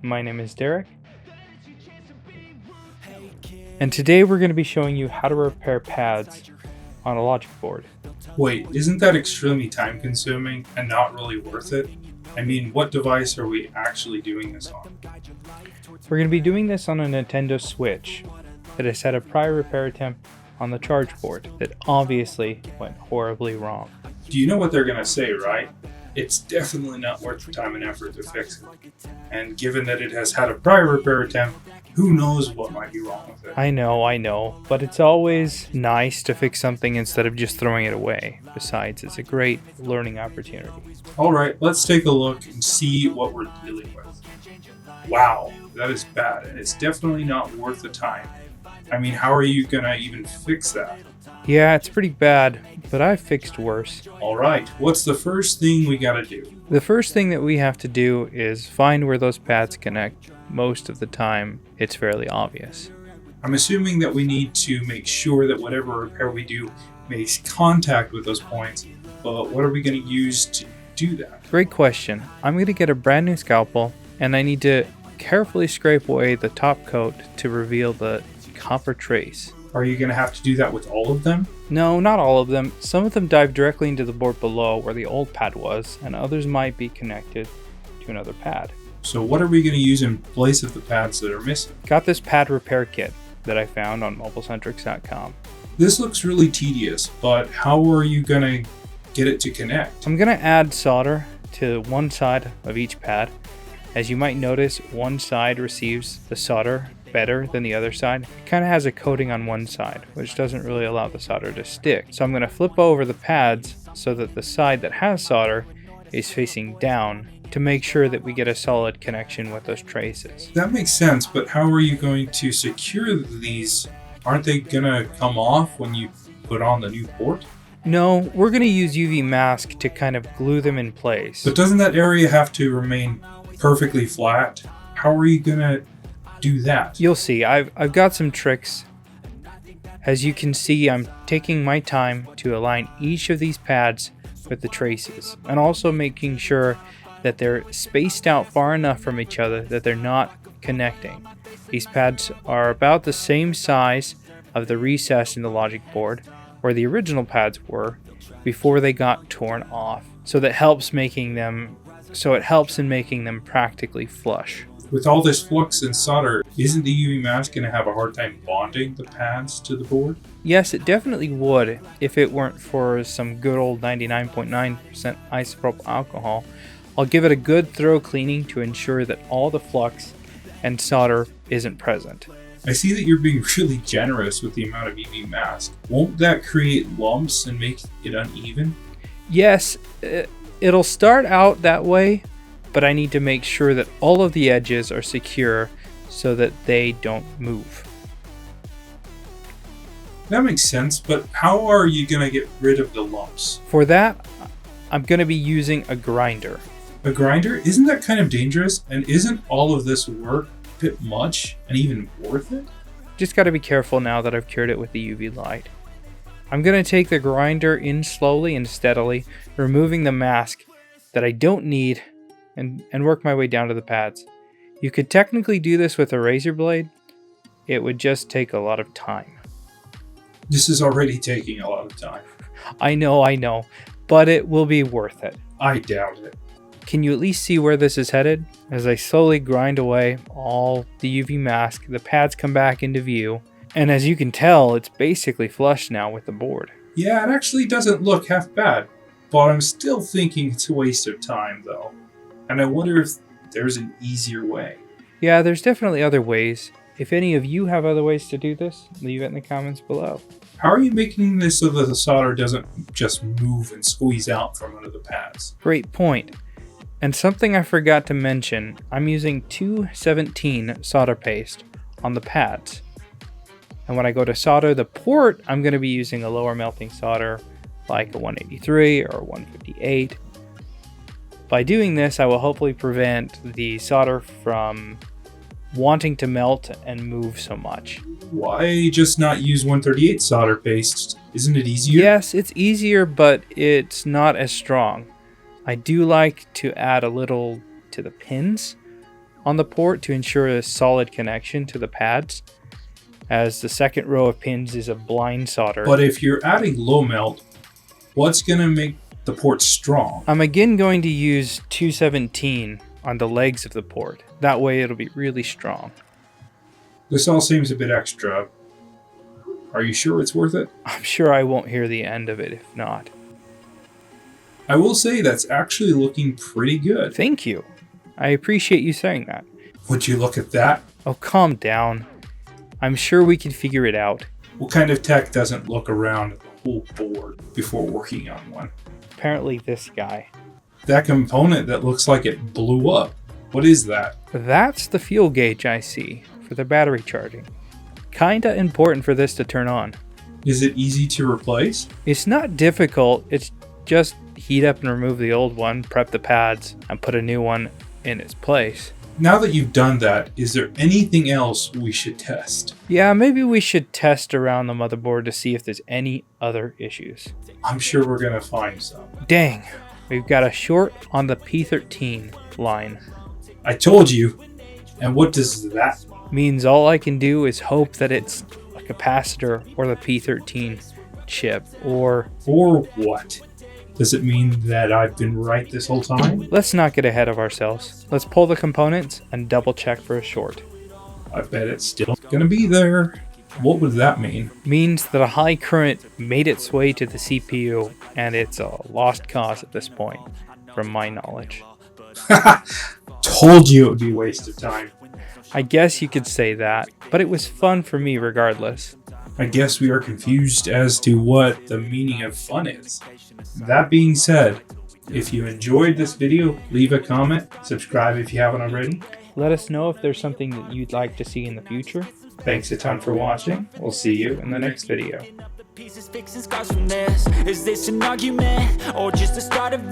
My name is Derek, and today we're going to be showing you how to repair pads on a logic board. Wait, isn't that extremely time consuming and not really worth it? I mean, what device are we actually doing this on? We're going to be doing this on a Nintendo Switch that has had a prior repair attempt on the charge board that obviously went horribly wrong. Do you know what they're going to say, right? It's definitely not worth the time and effort to fix it. And given that it has had a prior repair attempt, who knows what might be wrong with it? I know, but it's always nice to fix something instead of just throwing it away. Besides, it's a great learning opportunity. Alright, let's take a look and see what we're dealing with. Wow, that is bad, and it's definitely not worth the time. I mean, how are you gonna even fix that? Yeah, it's pretty bad, but I've fixed worse. Alright, what's the first thing we gotta do? The first thing that we have to do is find where those pads connect. Most of the time, it's fairly obvious. I'm assuming that we need to make sure that whatever repair we do makes contact with those points, but what are we going to use to do that? Great question. I'm going to get a brand new scalpel, and I need to carefully scrape away the top coat to reveal the copper trace. Are you going to have to do that with all of them? No, not all of them. Some of them dive directly into the board below where the old pad was, and others might be connected to another pad. So what are we going to use in place of the pads that are missing? Got this pad repair kit that I found on mobilecentrics.com. This looks really tedious, but how are you going to get it to connect? I'm going to add solder to one side of each pad. As you might notice, one side receives the solder better than the other side. It kind of has a coating on one side, which doesn't really allow the solder to stick. So I'm going to flip over the pads so that the side that has solder is facing down to make sure that we get a solid connection with those traces. That makes sense, but how are you going to secure these? Aren't they going to come off when you put on the new port? No, we're going to use UV mask to kind of glue them in place. But doesn't that area have to remain perfectly flat? How are you going to do that? You'll see. I've got some tricks. As you can see, I'm taking my time to align each of these pads with the traces, and also making sure that they're spaced out far enough from each other that they're not connecting. These pads are about the same size of the recess in the logic board where the original pads were before they got torn off. So it helps in making them practically flush. With all this flux and solder, isn't the UV mask going to have a hard time bonding the pads to the board? Yes, it definitely would if it weren't for some good old 99.9% isopropyl alcohol. I'll give it a good thorough cleaning to ensure that all the flux and solder isn't present. I see that you're being really generous with the amount of UV mask. Won't that create lumps and make it uneven? Yes, it'll start out that way, but I need to make sure that all of the edges are secure so that they don't move. That makes sense, but how are you going to get rid of the lumps? For that, I'm going to be using a grinder. A grinder? Isn't that kind of dangerous? And isn't all of this work a bit much and even worth it? Just got to be careful now that I've cured it with the UV light. I'm going to take the grinder in slowly and steadily, removing the mask that I don't need and work my way down to the pads. You could technically do this with a razor blade. It would just take a lot of time. This is already taking a lot of time. I know, but it will be worth it. I doubt it. Can you at least see where this is headed? As I slowly grind away all the UV mask, the pads come back into view, and as you can tell, it's basically flush now with the board. Yeah, it actually doesn't look half bad, but I'm still thinking it's a waste of time though. And I wonder if there's an easier way. Yeah, there's definitely other ways. If any of you have other ways to do this, leave it in the comments below. How are you making this so that the solder doesn't just move and squeeze out from under the pads? Great point. And something I forgot to mention, I'm using 217 solder paste on the pads. And when I go to solder the port, I'm going to be using a lower melting solder like a 183 or a 158. By doing this, I will hopefully prevent the solder from wanting to melt and move so much. Why just not use 138 solder paste? Isn't it easier? Yes, it's easier, but it's not as strong. I do like to add a little to the pins on the port to ensure a solid connection to the pads, as the second row of pins is a blind solder. But if you're adding low melt, what's going to make the port strong? I'm again going to use 217 on the legs of the port. That way it'll be really strong. This all seems a bit extra. Are you sure it's worth it? I'm sure I won't hear the end of it if not. I will say that's actually looking pretty good. Thank you. I appreciate you saying that. Would you look at that? Oh, calm down. I'm sure we can figure it out. What kind of tech doesn't look around at the whole board before working on one? Apparently this guy. That component that looks like it blew up. What is that? That's the fuel gauge I see for the battery charging. Kinda important for this to turn on. Is it easy to replace? It's not difficult, it's just heat up and remove the old one, prep the pads, and put a new one in its place. Now that you've done that, is there anything else we should test? Yeah, maybe we should test around the motherboard to see if there's any other issues. I'm sure we're gonna find some. Dang, we've got a short on the P13 line. I told you. And what does that mean? Means all I can do is hope that it's a capacitor or the P13 chip, or what? Does it mean that I've been right this whole time? let's not get ahead of ourselves. Let's pull the components and double check for a short. I bet it's still gonna be there. What would that mean? Means that a high current made its way to the CPU and it's a lost cause at this point, from my knowledge. Told you it would be a waste of time. I guess you could say that, but it was fun for me regardless. I guess we are confused as to what the meaning of fun is. That being said, if you enjoyed this video, leave a comment, subscribe if you haven't already. Let us know if there's something that you'd like to see in the future. Thanks a ton for watching. We'll see you in the next video. Pieces fixing scars from this. Is this an argument or just the start of it?